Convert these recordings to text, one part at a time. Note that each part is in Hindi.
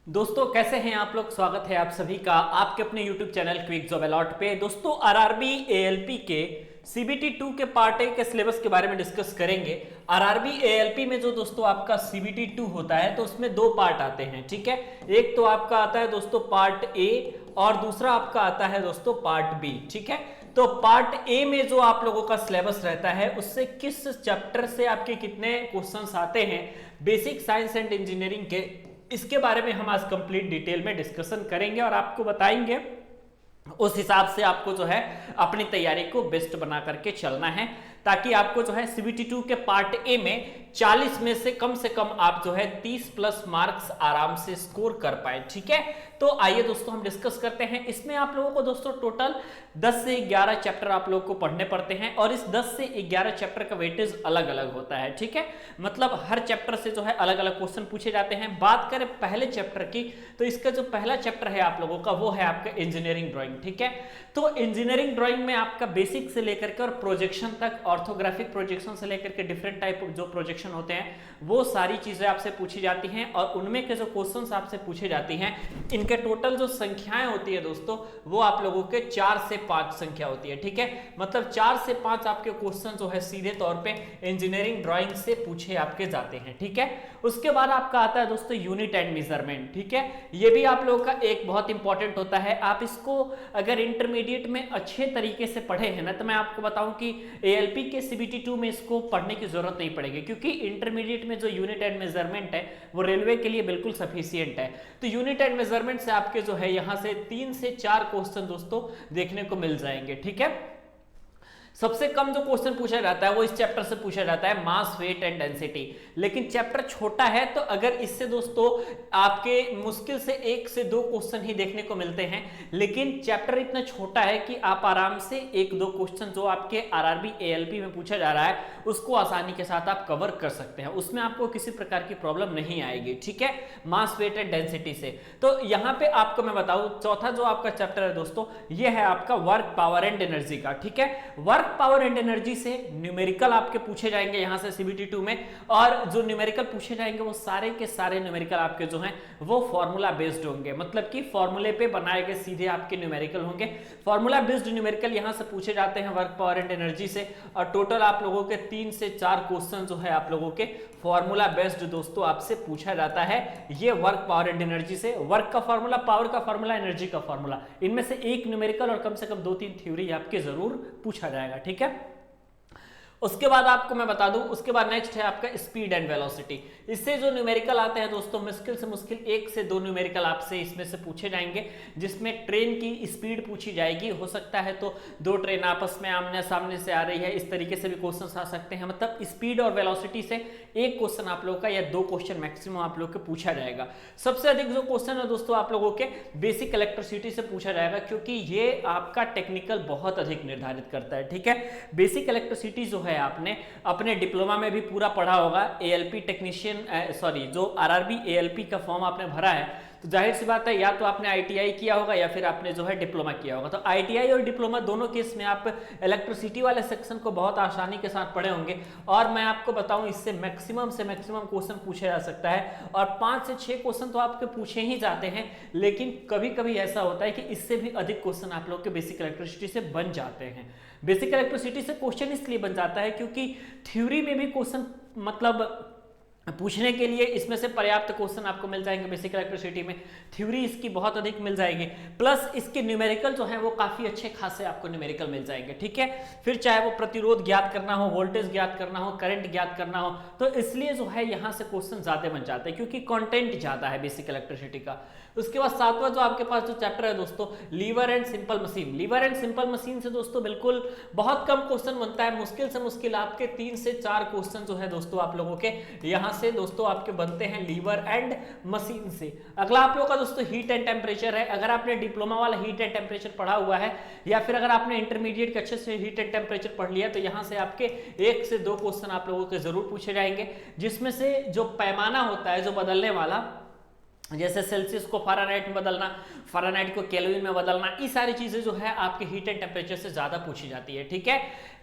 दोस्तों कैसे हैं आप लोग। स्वागत है आप सभी का आपके अपने YouTube channel quick job alert पे। दोस्तों आरआरबी एएलपी के सीबीटी 2 के पार्ट ए के सिलेबस के बारे में डिस्कस करेंगे। आरआरबी एएलपी में जो दोस्तों आपका सीबीटी 2 होता है तो उसमें दो पार्ट आते हैं, ठीक है। एक तो आपका आता है दोस्तों पार्ट ए और दूसरा आपका आता है दोस्तों पार्ट बी, ठीक है। तो पार्ट ए में जो आप लोगों का सिलेबस रहता है उससे किस चैप्टर से आपके कितने क्वेश्चंस आते हैं बेसिक साइंस एंड इंजीनियरिंग के, इसके बारे में हम आज कंप्लीट डिटेल में डिस्कशन करेंगे और आपको बताएंगे। उस हिसाब से आपको जो है अपनी तैयारी को बेस्ट बना करके चलना है ताकि आपको जो है सीबीटी 2 के पार्ट ए में 40 में से कम आप जो है 30 प्लस मार्क्स आराम से स्कोर कर पाए, ठीक है। तो आइए दोस्तों हम डिस्कस करते हैं। इसमें आप लोगों को दोस्तों टोटल 10 से 11 चैप्टर आप लोगों को पढ़ने पड़ते हैं और इस 10 से 11 चैप्टर का वेटेज अलग अलग होता है, ठीक है। मतलब हर चैप्टर से जो है अलग अलग क्वेश्चन पूछे जाते हैं। बात करें पहले चैप्टर की तो इसका जो पहला चैप्टर है आप लोगों का वो है आपका इंजीनियरिंग ड्राइंग, ठीक है। तो इंजीनियरिंग ड्राइंग में आपका बेसिक से लेकर के और प्रोजेक्शन तक, ऑर्थोग्राफिक प्रोजेक्शन से लेकर के डिफरेंट टाइप जो प्रोजेक्शन होते हैं वो सारी चीजें आपसे पूछी जाती हैं और उनमें के जो क्वेश्चंस आपसे पूछे जाती हैं इनके टोटल जो संख्याएं होती है दोस्तों वो आप लोगों के 4 से 5 संख्या होती है, ठीक है। मतलब 4 से 5 आपके क्वेश्चन जो है सीधे तौर पे इंजीनियरिंग ड्राइंग से पूछे आपके जाते हैं, ठीक है। उसके बाद आपका आता है दोस्तों यूनिट एंड मेजरमेंट, ठीक है। ये भी आप लोगों का एक बहुत इंपॉर्टेंट होता है। आप इसको अगर इंटरमीडिएट में अच्छे तरीके से पढ़े हैं ना तो मैं आपको बताऊं कि एएलपी के सीबीटी 2 में इसको पढ़ने की जरूरत नहीं पड़ेगी क्योंकि इंटरमीडिएट में जो यूनिट एंड मेजरमेंट है वो रेलवे के लिए बिल्कुल सफिशिएंट है। तो यूनिट एंड मेजरमेंट से आपके जो है यहां से 3 से 4 क्वेश्चन दोस्तों देखने को मिल जाएंगे, ठीक है। सबसे कम जो क्वेश्चन पूछा जाता है वो इस चैप्टर से पूछा जाता है मास, वेट एंड डेंसिटी। लेकिन चैप्टर छोटा है तो अगर इससे दोस्तों आपके मुश्किल से 1 से 2 क्वेश्चन ही देखने को मिलते हैं, लेकिन चैप्टर इतना छोटा है कि आप आराम से 1-2 क्वेश्चन जो आपके आरआरबी एएलपी में पूछा जा रहा है उसको आसानी के साथ आप कवर कर सकते हैं। उसमें आपको किसी प्रकार की प्रॉब्लम नहीं आएगी, ठीक है, मास, वेट एंड डेंसिटी से। तो यहां पे आपको मैं बताऊं चौथा जो आपका चैप्टर है दोस्तों ये है आपका वर्क, पावर एंड एनर्जी का, ठीक है। वर्क, पावर एंड एनर्जी से न्यूमेरिकल आपके पूछे जाएंगे यहां से सीबीटी 2 में और जो न्यूमेरिकल पूछे जाएंगे वो सारे के सारे न्यूमेरिकल आपके जो हैं वो फॉर्मूला बेस्ड होंगे। मतलब कि फॉर्मूले पे बनाए गए सीधे आपके न्यूमेरिकल होंगे। फॉर्मूला बेस्ड न्यूमेरिकल यहां से पूछे जाते हैं वर्क, पावर एंड एनर्जी से और टोटल आप लोगों के 3 से 4 क्वेश्चन जो है आप लोगों के फॉर्मूला बेस्ड दोस्तों आपसे पूछा जाता है। ये वर्क, पावर एंड एनर्जी से वर्क का फॉर्मूला, पावर का फॉर्मूला, एनर्जी का फॉर्मूला, इनमें से एक न्यूमेरिकल और कम से कम 2-3 थ्योरी आपके जरूर पूछा जाएगा, ठीक है। उसके बाद आपको मैं बता दूं उसके बाद नेक्स्ट है आपका स्पीड एंड वेलोसिटी। इससे जो न्यूमेरिकल आते हैं दोस्तों मुश्किल से मुश्किल 1 से 2 न्यूमेरिकल आपसे इसमें से पूछे जाएंगे जिसमें ट्रेन की स्पीड पूछी जाएगी। हो सकता है तो 2 ट्रेन आपस में आमने सामने से आ रही है, इस तरीके से भी क्वेश्चन आ सकते हैं। मतलब स्पीड और वेलोसिटी से एक क्वेश्चन आप लोगों का या 2 क्वेश्चन मैक्सिमम आप लोग को पूछा जाएगा। सबसे अधिक जो क्वेश्चन है दोस्तों आप लोगों के बेसिक इलेक्ट्रिसिटी से पूछा जाएगा क्योंकि ये आपका टेक्निकल बहुत अधिक निर्धारित करता है, ठीक है। बेसिक इलेक्ट्रिसिटी जो है आपने अपने डिप्लोमा में भी पूरा पढ़ा होगा। एएलपी टेक्नीशियन जो आरआरबी एएलपी का फॉर्म आपने भरा है तो जाहिर सी बात है या तो आपने आईटीआई किया होगा या फिर आपने जो है डिप्लोमा किया होगा। तो आईटीआई और डिप्लोमा दोनों केस में आप इलेक्ट्रिसिटी वाले सेक्शन को बहुत आसानी के साथ पढ़े होंगे और मैं आपको बताऊं इससे मैक्सिमम क्वेश्चन पूछा जा सकता है और 5 से 6 क्वेश्चन तो आपके पूछे ही जाते हैं। लेकिन कभी कभी ऐसा होता है कि इससे भी अधिक क्वेश्चन आप लोग के बेसिक इलेक्ट्रिसिटी से बन जाते हैं। बेसिक इलेक्ट्रिसिटी से क्वेश्चन इसलिए बन जाता है क्योंकि थ्योरी में भी क्वेश्चन मतलब पूछने के लिए इसमें से पर्याप्त क्वेश्चन आपको मिल जाएंगे। बेसिक इलेक्ट्रिसिटी में थ्योरी इसकी बहुत अधिक मिल जाएगी, प्लस इसके न्यूमेरिकल जो है वो काफी अच्छे खासे आपको न्यूमेरिकल मिल जाएंगे, ठीक है। फिर चाहे वो प्रतिरोध ज्ञात करना हो, वोल्टेज ज्ञात करना हो, करंट ज्ञात करना हो, तो इसलिए जो है यहाँ से क्वेश्चन ज्यादा बन जाते हैं क्योंकि कंटेंट ज्यादा है बेसिक इलेक्ट्रिसिटी का। उसके बाद 7वां जो आपके पास जो चैप्टर है दोस्तों lever and simple machine. Lever and simple machine से दोस्तों बिल्कुल बहुत कम क्वेश्चन बनता है। मुश्किल से मुश्किल आपके 3 से 4 क्वेश्चन जो है दोस्तों आप लोगों के यहाँ से दोस्तों आपके बनते हैं लीवर एंड मशीन से। अगला आप लोगों का दोस्तों हीट एंड टेम्परेचर है। अगर आपने डिप्लोमा वाला हीट एंड टेम्परेचर पढ़ा हुआ है या फिर अगर आपने इंटरमीडिएट के अच्छे से हीट एंड टेम्परेचर पढ़ लिया तो यहाँ से आपके 1 से 2 क्वेश्चन आप लोगों के जरूर पूछे जाएंगे जिसमें से जो पैमाना होता है जो बदलने वाला, जैसे सेल्सियस को फ़ारेनहाइट में बदलना, फ़ारेनहाइट को केल्विन में बदलना, ये सारी चीजें जो है आपके हीट एंड टेम्परेचर से ज्यादा पूछी जाती है, ठीक है।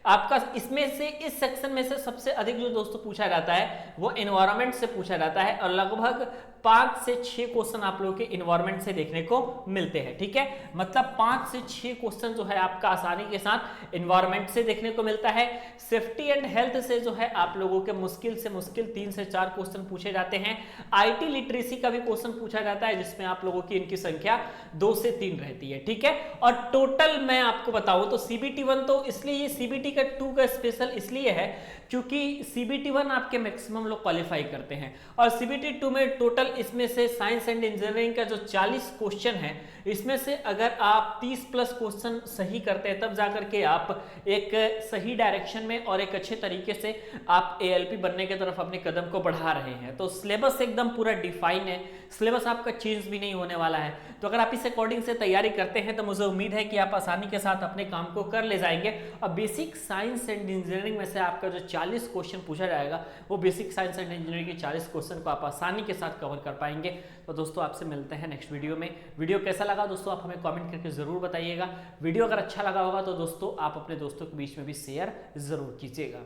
आपका इसमें से इस सेक्शन में से सबसे अधिक जो दोस्तों पूछा जाता है वो एनवायरमेंट से पूछा जाता है और लगभग 5 से 6 क्वेश्चन आप लोगों के एनवायरमेंट से देखने को मिलते हैं। ठीक है, मतलब 5 से 6 क्वेश्चन जो है आपका आसानी के साथ एनवायरमेंट से देखने को मिलता है। सेफ्टी एंड हेल्थ से जो है आप लोगों के मुश्किल से मुश्किल 3 से 4 क्वेश्चन पूछे जाते हैं। आईटी लिटरेसी का भी क्वेश्चन पूछा जाता है जिसमें आप लोगों की इनकी संख्या 2 से 3 रहती है। ठीक है, और टोटल मैं आपको बताऊं तो सीबीटी 1 तो इसलिए ये सीबीटी का 2 का स्पेशल इसलिए है क्योंकि सीबीटी 1 आपके मैक्सिमम लोग क्वालिफाई करते हैं और सीबीटी 2 में टोटल इसमें से साइंस एंड इंजीनियरिंग का जो 40 क्वेश्चन है इसमें से अगर आप 30 प्लस क्वेश्चन सही करते हैं तब जाकर के आप एक सही डायरेक्शन में और एक अच्छे तरीके से आप एएलपी बनने की तरफ अपने कदम को बढ़ा रहे हैं। तो सिलेबस एकदम पूरा डिफाइन है, सिलेबस आपका चेंज भी नहीं होने वाला है। तो अगर आप इस अकॉर्डिंग से तैयारी करते हैं तो मुझे उम्मीद है कि आप आसानी के साथ अपने काम को कर ले जाएंगे। और बेसिक साइंस एंड इंजीनियरिंग में से आपका जो 40 क्वेश्चन पूछा जाएगा वो बेसिक साइंस एंड इंजीनियरिंग के 40 क्वेश्चन को आप आसानी के साथ कवर कर पाएंगे। तो दोस्तों आपसे मिलते हैं नेक्स्ट वीडियो में। वीडियो कैसा लगा दोस्तों आप हमें कमेंट करके जरूर बताइएगा। वीडियो अगर अच्छा लगा होगा तो दोस्तों आप अपने दोस्तों के बीच में भी शेयर जरूर कीजिएगा।